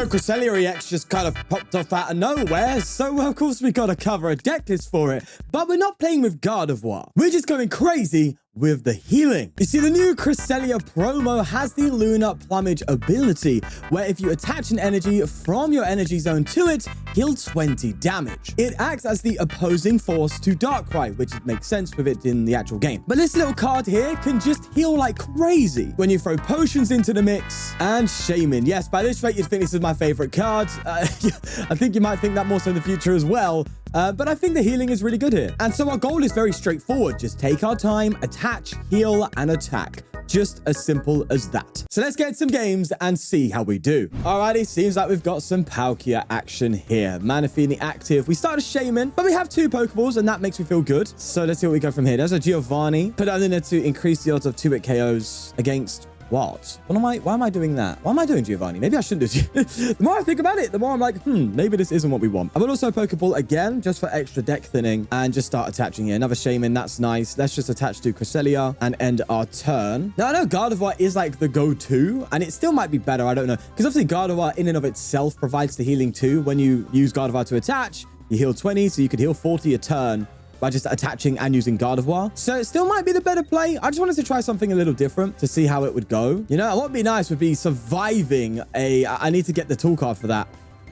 So Cresselia EX just kind of popped off out of nowhere, so of course we gotta cover a deck list for it. But we're not playing with Gardevoir. We're just going crazy with the healing. You see, the new Cresselia promo has the Lunar Plumage ability, where if you attach an energy from your energy zone to it, heal 20 damage. It acts as the opposing force to Darkrai, which makes sense with it in the actual game. But this little card here can just heal like crazy when you throw potions into the mix. And Shaymin, yes, by this rate, you'd think this is my favorite card. I think you might think that more so in the future as well. But I think the healing is really good here. And so our goal is very straightforward. Just take our time, attach, heal, and attack. Just as simple as that. So let's get some games and see how we do. Alrighty, seems like we've got some Palkia action here. Manaphy active. We started Shaymin, but we have 2 Pokeballs, and that makes me feel good. So let's see what we go from here. There's a Giovanni. Put that in there to increase the odds of 2-hit KOs against... What? Why am I doing that? Why am I doing Giovanni? Maybe I shouldn't do it. The more I think about it, the more I'm like, maybe this isn't what we want. I will also Pokeball again, just for extra deck thinning, and just start attaching here. Another Shaymin, that's nice. Let's just attach to Cresselia and end our turn. Now, I know Gardevoir is like the go-to, and it still might be better. I don't know. Because obviously Gardevoir in and of itself provides the healing too. When you use Gardevoir to attach, you heal 20, so you could heal 40 a turn by just attaching and using Gardevoir. So it still might be the better play. I just wanted to try something a little different to see how it would go. You know, what would be nice would be surviving I need to get the tool card for that.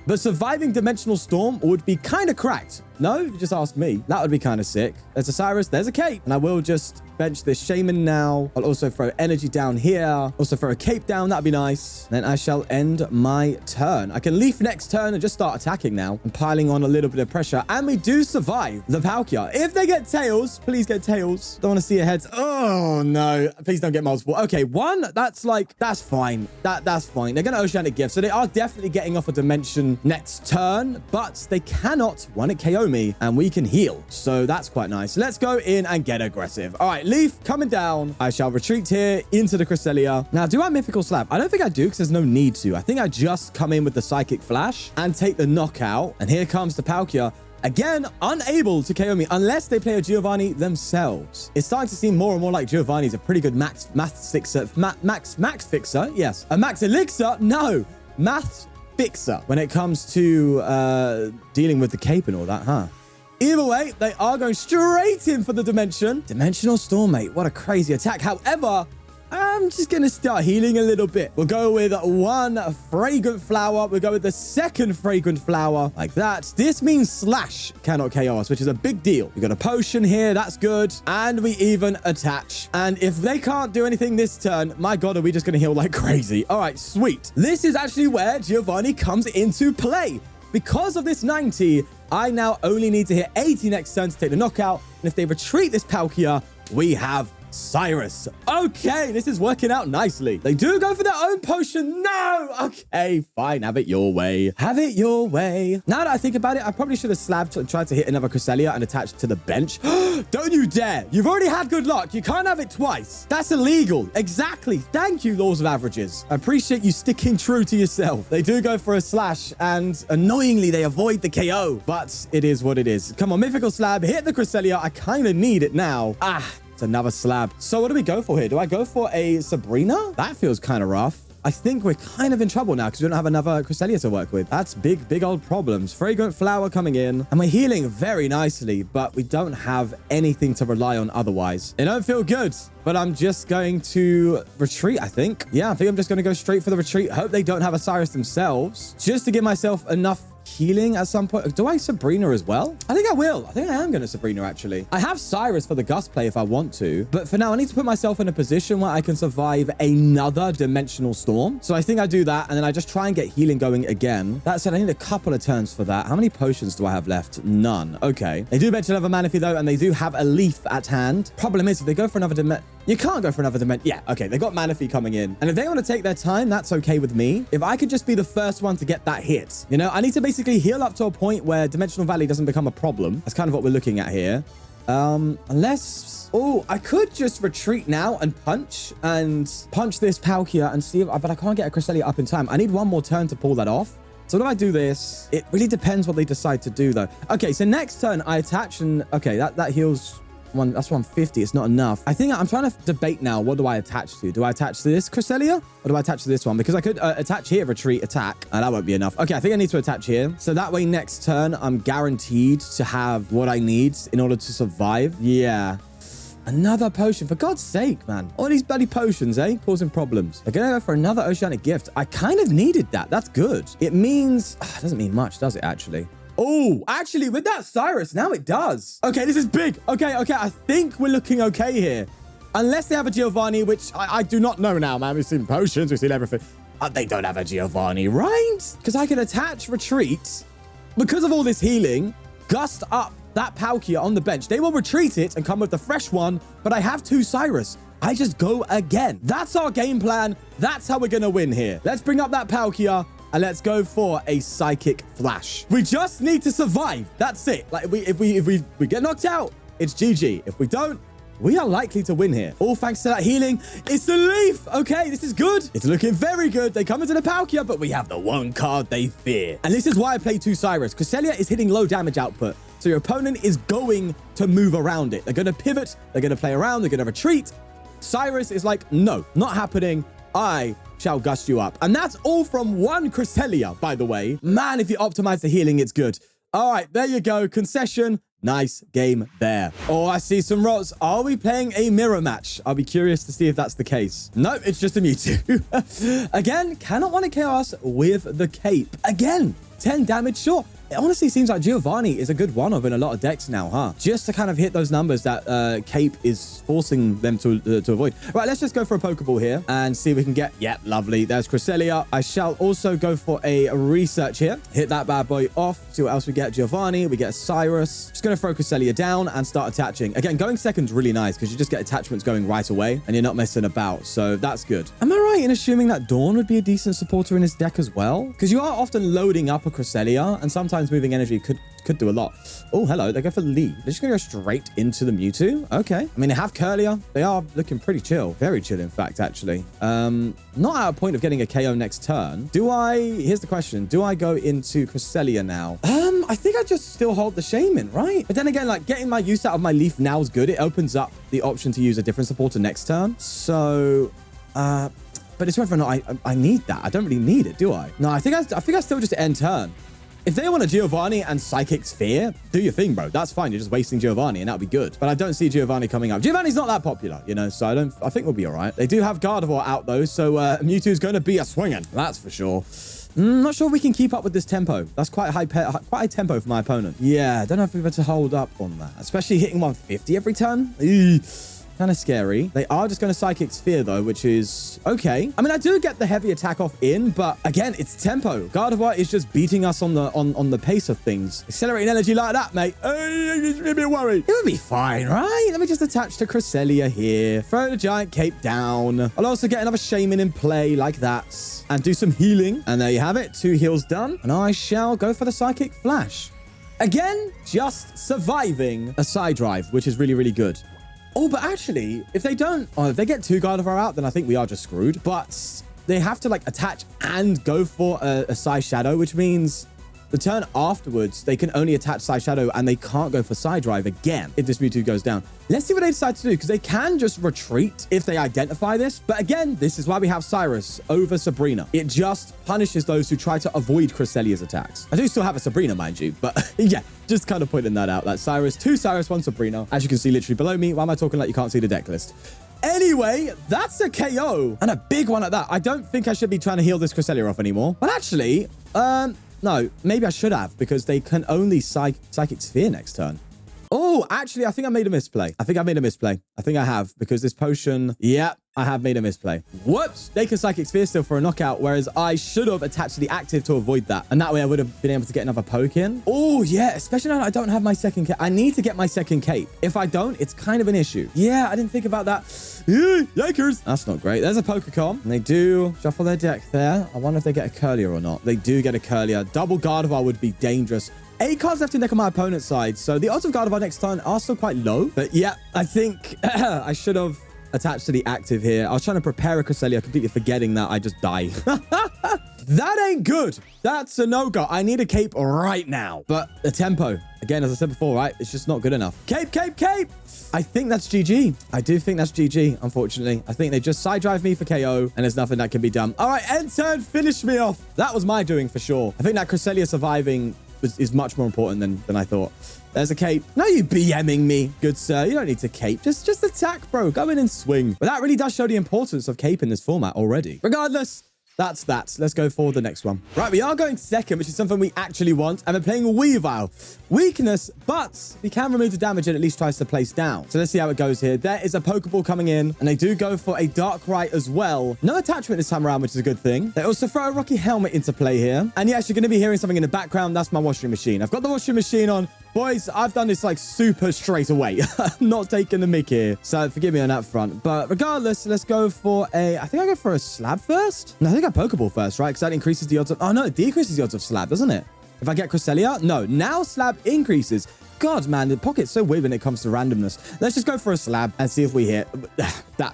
But surviving Dimensional Storm would be kind of cracked. No, you just asked me. That would be kind of sick. There's a Cyrus, there's a Cape. And I will just bench this Shaymin now. I'll also throw energy down here. Also throw a Cape down, that'd be nice. Then I shall end my turn. I can Leaf next turn and just start attacking now. And piling on a little bit of pressure. And we do survive the Palkia. If they get Tails, please get Tails. Don't want to see a heads. Oh, no. Please don't get multiple. Okay, 1, that's fine. That's fine. They're going to Oceanic Gift. So they are definitely getting off a dimension next turn. But they cannot 1-hit KO me, and we can heal. So that's quite nice. Let's go in and get aggressive. All right, Leaf coming down. I shall retreat here into the Cresselia. Now, do I Mythical Slab? I don't think I do because there's no need to. I think I just come in with the Psychic Flash and take the knockout. And here comes the Palkia. Again, unable to KO me unless they play a Giovanni themselves. It's starting to seem more and more like Giovanni's a pretty good max fixer. Max fixer? Yes. A max elixir? No. Math fixer when it comes to dealing with the cape and all that, huh? Either way, they are going straight in for the dimension. Dimensional Storm, mate. What a crazy attack. However, I'm just going to start healing a little bit. We'll go with 1 Fragrant Flower. We'll go with the 2nd Fragrant Flower. Like that. This means Slash cannot KO us, which is a big deal. We got a potion here. That's good. And we even attach. And if they can't do anything this turn, my God, are we just going to heal like crazy? All right, sweet. This is actually where Giovanni comes into play. Because of this 90, I now only need to hit 80 next turn to take the knockout. And if they retreat this Palkia, we have Cyrus. Okay, this is working out nicely. They do go for their own potion. No! Okay, fine. Have it your way. Have it your way. Now that I think about it, I probably should have slabbed and tried to hit another Cresselia and attached to the bench. Don't you dare. You've already had good luck. You can't have it twice. That's illegal. Exactly. Thank you, Laws of Averages. I appreciate you sticking true to yourself. They do go for a slash, and annoyingly, they avoid the KO. But it is what it is. Come on, Mythical Slab. Hit the Cresselia. I kind of need it now. Another slab. So what do we go for here? Do I go for a Sabrina? That feels kind of rough. I think we're kind of in trouble now because we don't have another Cresselia to work with. That's big old problems. Fragrant Flower coming in. And we're healing very nicely, but we don't have anything to rely on otherwise. It don't feel good, but I'm just going to retreat, I think. Yeah, I think I'm just going to go straight for the retreat. Hope they don't have a Cyrus themselves, just to give myself enough healing at some point. Do I Sabrina as well? I think I will. I think I am going to Sabrina, actually. I have Cyrus for the Gust play if I want to. But for now, I need to put myself in a position where I can survive another Dimensional Storm. So I think I do that. And then I just try and get healing going again. That said, I need a couple of turns for that. How many potions do I have left? None. Okay. They do mention another Manaphy, though. And they do have a Leaf at hand. Problem is, if they go for another dimension... You can't go for another dimension. Yeah, okay. They got Manaphy coming in. And if they want to take their time, that's okay with me. If I could just be the first one to get that hit. You know, I need to basically heal up to a point where Dimensional Valley doesn't become a problem. That's kind of what we're looking at here. Unless... Oh, I could just retreat now and punch this Palkia and see if... But I can't get a Cresselia up in time. I need 1 more turn to pull that off. So when I do this, it really depends what they decide to do, though. Okay, so next turn, I attach and... Okay, that heals... That's 150. It's not enough. I think I'm trying to debate now. What do I attach to? Do I attach to this Cresselia or do I attach to this one? Because I could attach here, retreat, attack. That won't be enough. Okay, I think I need to attach here. So that way next turn, I'm guaranteed to have what I need in order to survive. Yeah. Another potion. For God's sake, man. All these bloody potions, eh? Causing problems. They're going to go for another oceanic gift. I kind of needed that. That's good. It means... it doesn't mean much, does it, actually? Oh, actually, with that Cyrus, now it does. Okay, this is big. Okay. I think we're looking okay here. Unless they have a Giovanni, which I do not know now, man. We've seen potions. We've seen everything. They don't have a Giovanni, right? Because I can attach retreat. Because of all this healing, gust up that Palkia on the bench. They will retreat it and come with the fresh one, but I have 2 Cyrus. I just go again. That's our game plan. That's how we're going to win here. Let's bring up that Palkia and let's go for a Psychic Flash. We just need to survive. That's it. Like if we get knocked out, it's GG. If we don't, we are likely to win here. All thanks to that healing. It's the Leaf. Okay, this is good. It's looking very good. They come into the Palkia, but we have the one card they fear. And this is why I play 2 Cyrus. Cresselia is hitting low damage output. So your opponent is going to move around it. They're going to pivot. They're going to play around. They're going to retreat. Cyrus is like, no, not happening. I shall gust you up. And that's all from 1 Cresselia, by the way. Man, if you optimize the healing, it's good. All right, there you go. Concession. Nice game there. Oh, I see some rots. Are we playing a mirror match? I'll be curious to see if that's the case. No, it's just a Mewtwo. Again, cannot want to chaos with the cape. Again, 10 damage short. It honestly seems like Giovanni is a good one-of in a lot of decks now, huh? Just to kind of hit those numbers that Cape is forcing them to avoid. Right, let's just go for a Pokeball here and see if we can get... Yep, lovely. There's Cresselia. I shall also go for a research here. Hit that bad boy off. See what else we get. Giovanni. We get a Cyrus. Just going to throw Cresselia down and start attaching. Again, going second's really nice because you just get attachments going right away and you're not messing about. So that's good. Am I right in assuming that Dawn would be a decent supporter in his deck as well? Because you are often loading up a Cresselia and sometimes moving energy could do a lot. Oh, hello. They go for Leaf. They're just going to go straight into the Mewtwo. Okay. I mean, they have Curlier. They are looking pretty chill. Very chill, in fact, actually. Not at a point of getting a KO next turn. Here's the question. Do I go into Cresselia now? I think I just still hold the Shaymin, right? But then again, like getting my use out of my Leaf now is good. It opens up the option to use a different supporter next turn. So, but it's whether or not I need that. I don't really need it, do I? No, I think I still just end turn. If they want a Giovanni and Psychic Sphere, do your thing, bro. That's fine. You're just wasting Giovanni, and that'll be good. But I don't see Giovanni coming up. Giovanni's not that popular, you know, so I think we'll be all right. They do have Gardevoir out, though, so Mewtwo's going to be a swinging. That's for sure. Not sure we can keep up with this tempo. That's quite a tempo for my opponent. Yeah, I don't know if we're able to hold up on that, especially hitting 150 every turn. Kind of scary. They are just going to Psychic Sphere, though, which is okay. I mean, I do get the heavy attack off in, but again, it's tempo. Gardevoir is just beating us on the pace of things. Accelerating energy like that, mate. It's a bit worried. It'll be fine, right? Let me just attach to Cresselia here. Throw the giant cape down. I'll also get another Shaymin in play like that and do some healing. And there you have it. 2 heals done. And I shall go for the Psychic Flash. Again, just surviving a side drive, which is really, really good. Oh, but actually, if they get 2 Gardevoir out, then I think we are just screwed. But they have to, like, attach and go for a Psy Shadow, which means the turn afterwards, they can only attach Psy Shadow and they can't go for Psy Drive again if this Mewtwo goes down. Let's see what they decide to do, because they can just retreat if they identify this. But again, this is why we have Cyrus over Sabrina. It just punishes those who try to avoid Cresselia's attacks. I do still have a Sabrina, mind you, but yeah, just kind of pointing that out. That's Cyrus, 2 Cyrus, 1 Sabrina. As you can see literally below me. Why am I talking like you can't see the deck list? Anyway, that's a KO. And a big one at that. I don't think I should be trying to heal this Cresselia off anymore. But actually, no, maybe I should have, because they can only Psychic Sphere next turn. Oh, actually, I think I made a misplay. I think I have, because this potion... Yeah, I have made a misplay. Whoops! They can Psychic Sphere still for a knockout, whereas I should have attached to the active to avoid that. And that way I would have been able to get another poke in. Oh, yeah, especially now I don't have my second cape. I need to get my second cape. If I don't, it's kind of an issue. Yeah, I didn't think about that. Yikers! That's not great. There's a Pokecom. And they do shuffle their deck there. I wonder if they get a Curlier or not. They do get a Curlier. Double Gardevoir would be dangerous. 8 cards left in deck on my opponent's side, so the odds of Gardevoir next turn are still quite low. But yeah, I think I should have attached to the active here. I was trying to prepare a Cresselia, completely forgetting that I just die. That ain't good. That's a no-go. I need a cape right now. But the tempo, again, as I said before, right? It's just not good enough. Cape, cape, cape. I think that's GG. I do think that's GG, unfortunately. I think they just side drive me for KO, and there's nothing that can be done. All right, end turn, finish me off. That was my doing for sure. I think that Cresselia surviving is much more important than I thought. There's a cape. No, you BMing me, good sir. You don't need to cape. Just attack, bro. Go in and swing. But that really does show the importance of cape in this format already. Regardless, that's that. Let's go for the next one. Right, we are going second, which is something we actually want. And we're playing Weavile. Weakness, but we can remove the damage and at least tries to place down. So let's see how it goes here. There is a Pokeball coming in, and they do go for a Darkrai as well. No attachment this time around, which is a good thing. They also throw a Rocky Helmet into play here. And yes, you're going to be hearing something in the background. That's my washing machine. I've got the washing machine on. Boys, I've done this like super straight away. I'm not taking the mick here. So forgive me on that front. But regardless, let's go for I think I go for a slab first. No, I think I Pokeball first, right? Because that increases the odds of... Oh, no, it decreases the odds of slab, doesn't it? If I get Cresselia? No, now slab increases. God, man, the pocket's so weird when it comes to randomness. Let's just go for a slab and see if we hit.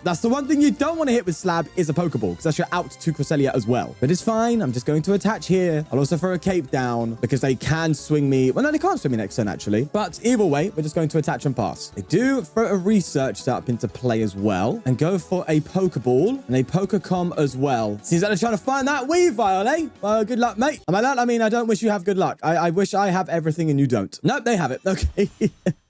That's the one thing you don't want to hit with slab is a Pokeball, because that's your out to Cresselia as well. But it's fine. I'm just going to attach here. I'll also throw a cape down because they can swing me. Well, no, they can't swing me next turn, actually. But either way, we're just going to attach and pass. They do throw a research setup into play as well and go for a Pokeball and a Pokecom as well. Seems like they're trying to find that Weavile, eh? Well, good luck, mate. And by that, I mean, I don't wish you have good luck. I wish I have everything and you don't. Nope, they have it. Okay.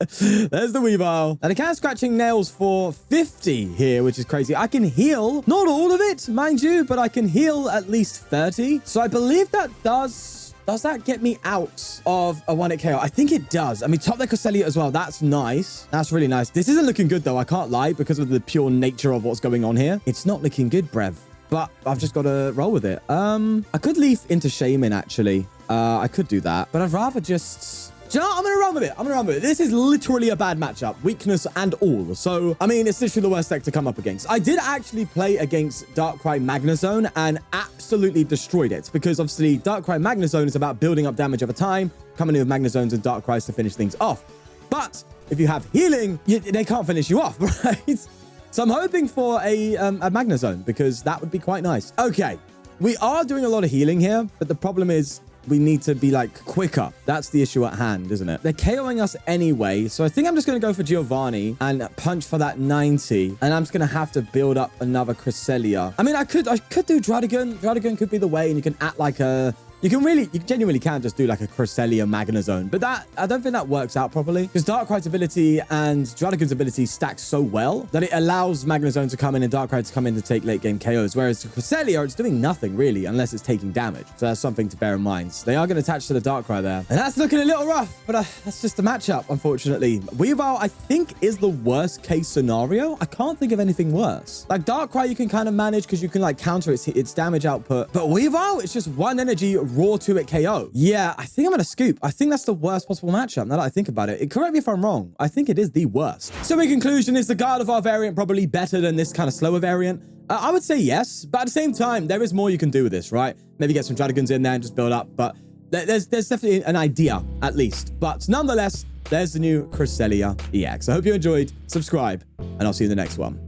There's the Weavile. And I can scratching nails for 50 here, which is crazy. I can heal, not all of it, mind you, but I can heal at least 30. So I believe that does that get me out of a 1-hit KO? I think it does. I mean, top deck Cresselia as well. That's nice. That's really nice. This isn't looking good, though. I can't lie because of the pure nature of what's going on here. It's not looking good, Brev. But I've just got to roll with it. I could Leaf into Shaymin, actually. I could do that. But I'd rather just... Do you know what? I'm going to run with it. I'm going to run with it. This is literally a bad matchup. Weakness and all. So, I mean, it's literally the worst deck to come up against. I did actually play against Darkrai Magnezone and absolutely destroyed it. Because, obviously, Darkrai Magnezone is about building up damage over time, coming in with Magnezones and Darkrai's to finish things off. But if you have healing, they can't finish you off, right? So I'm hoping for a Magnezone because that would be quite nice. Okay, we are doing a lot of healing here, but the problem is we need to be like quicker. That's the issue at hand, isn't it? They're KOing us anyway. So I think I'm just going to go for Giovanni and punch for that 90. And I'm just going to have to build up another Cresselia. I mean, I could do Druddigon. Druddigon could be the way, and you can act like a... You genuinely can just do like a Cresselia Magnezone, but I don't think that works out properly because Darkrai's ability and Druddigon's ability stack so well that it allows Magnezone to come in and Darkrai to come in to take late game KOs, whereas Cresselia, it's doing nothing really unless it's taking damage. So that's something to bear in mind. So they are going to attach to the Darkrai there, and that's looking a little rough, but that's just the matchup, unfortunately. Weavile, I think, is the worst case scenario. I can't think of anything worse. Like Darkrai, you can kind of manage because you can like counter its damage output, but Weavile, it's just one energy raw to it KO. Yeah, I think I'm going to scoop. I think that's the worst possible matchup now that I think about it. Correct me if I'm wrong. I think it is the worst. So in conclusion, is the Gardevoir variant probably better than this kind of slower variant? I would say yes, but at the same time, there is more you can do with this, right? Maybe get some Druddigons in there and just build up, but there's definitely an idea, at least. But nonetheless, there's the new Cresselia EX. I hope you enjoyed. Subscribe, and I'll see you in the next one.